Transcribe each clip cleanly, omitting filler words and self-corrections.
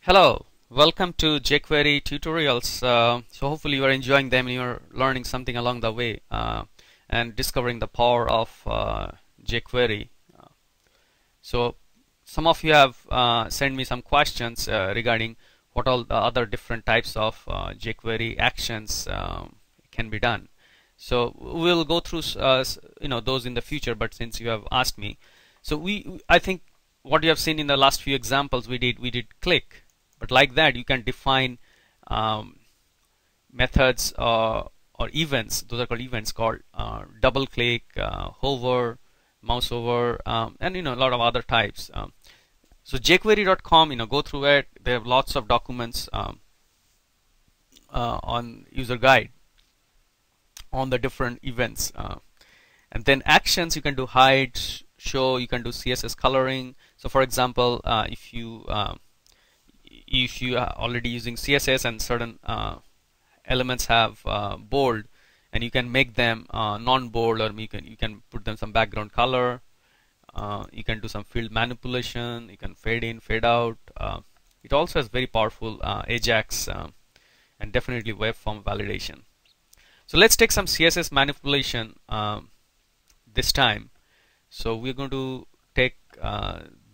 Hello, welcome to JQuery tutorials. So hopefully you are enjoying them and you are learning something along the way and discovering the power of JQuery. So some of you have sent me some questions regarding what all the other different types of JQuery actions can be done. So we'll go through those in the future, but since you have asked me, so I think what you have seen in the last few examples we did click. But like that, you can define methods or events. Those are called events, called double click, hover, mouse over, and a lot of other types. So jQuery.com, go through it. They have lots of documents on user guide on the different events. And then actions, you can do hide, show. You can do CSS coloring. So for example, if you are already using CSS and certain elements have bold, and you can make them non-bold, or you can put them some background color. You can do some field manipulation. You can fade in, fade out. It also has very powerful Ajax and definitely web form validation. So let's take some CSS manipulation this time. So we're going to take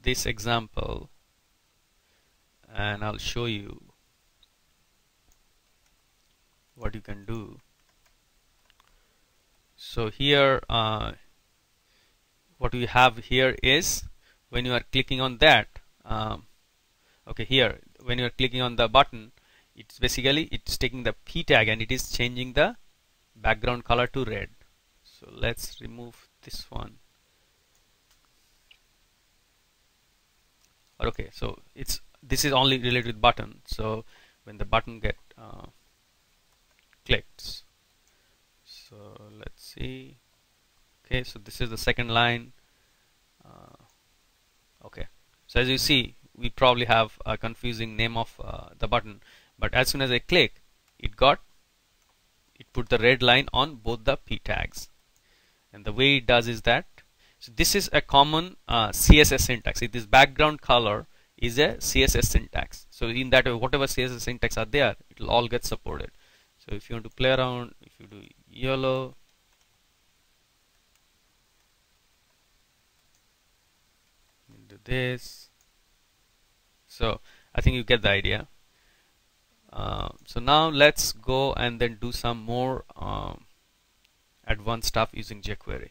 this example, and I'll show you what you can do. So here what we have here is, when you are clicking on that, okay, here when you are clicking on the button, it's taking the P tag and it is changing the background color to red. So let's remove this one. Okay, so this is only related with button. So when the button get clicked, so let's see. Okay, so this is the second line. Okay, so as you see, we probably have a confusing name of the button, but as soon as I click, it put the red line on both the P tags. And the way it does is that, so this is a common CSS syntax. This background color is a CSS syntax. So in that way, whatever CSS syntax are there, it will all get supported. So if you want to play around, if you do yellow, do this. So I think you get the idea. So now let's go and then do some more advanced stuff using jQuery.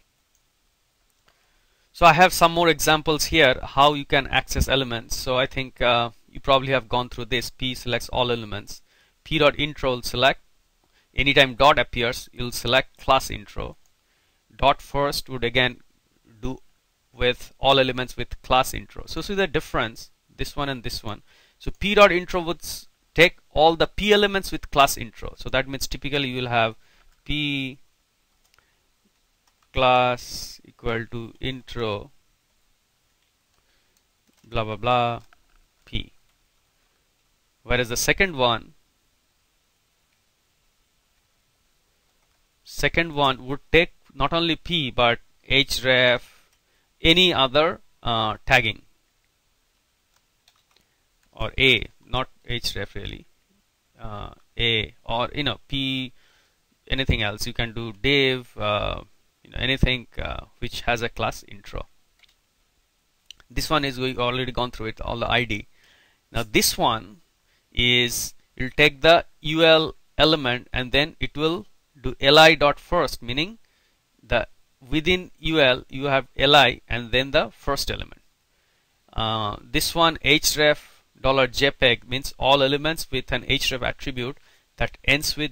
So I have some more examples here how you can access elements. So I think you probably have gone through this. P selects all elements. P.intro will select. Anytime dot appears, you'll select class intro. Dot first would again do with all elements with class intro. So see the difference, this one and this one. So P.intro would take all the P elements with class intro. So that means typically you will have P class equal to intro blah blah blah P. Whereas the second one would take not only P but href, any other tagging, or A, not href really, A, or P, anything else. You can do div, anything which has a class intro. This one is, we've already gone through it, all the ID. Now this one is, it will take the UL element and then it will do li dot first, meaning the within UL you have li and then the first element. This one href $JPEG means all elements with an href attribute that ends with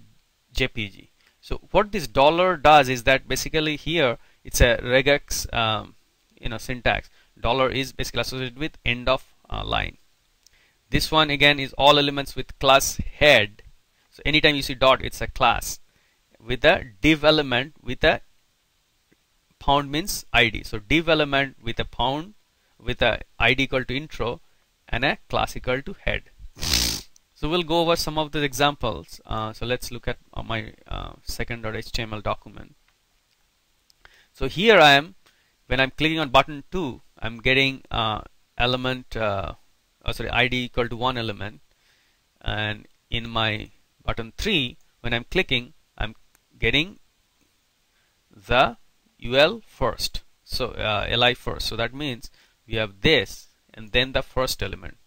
JPG. So what this dollar does is that basically here it's a regex syntax. Dollar is basically associated with end of line. This one again is all elements with class head. So anytime you see dot, it's a class with a div element with a pound means ID. So div element with a pound with a ID equal to intro and a class equal to head. So we'll go over some of the examples. So let's look at my second.html document. So here I am, when I'm clicking on button 2, I'm getting element sorry, ID equal to one element, and in my button 3, when I'm clicking, I'm getting the UL first, so LI first. So that means we have this and then the first element.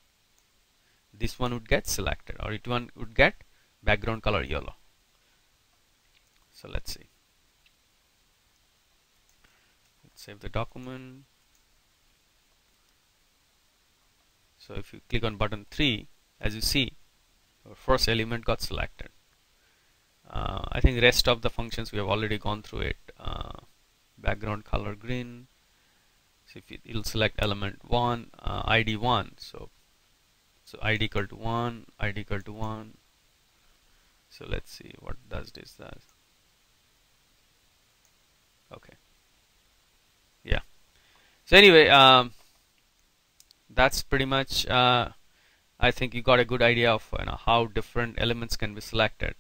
This one would get selected, or it one would get background color yellow. So let's see. Let's save the document. So if you click on button 3, as you see, our first element got selected. I think the rest of the functions we have already gone through it. Background color green. So if it will select element 1, ID 1. So ID equal to 1, ID equal to 1. So let's see what does this does. Okay. Yeah. So anyway, that's pretty much. I think you got a good idea of how different elements can be selected.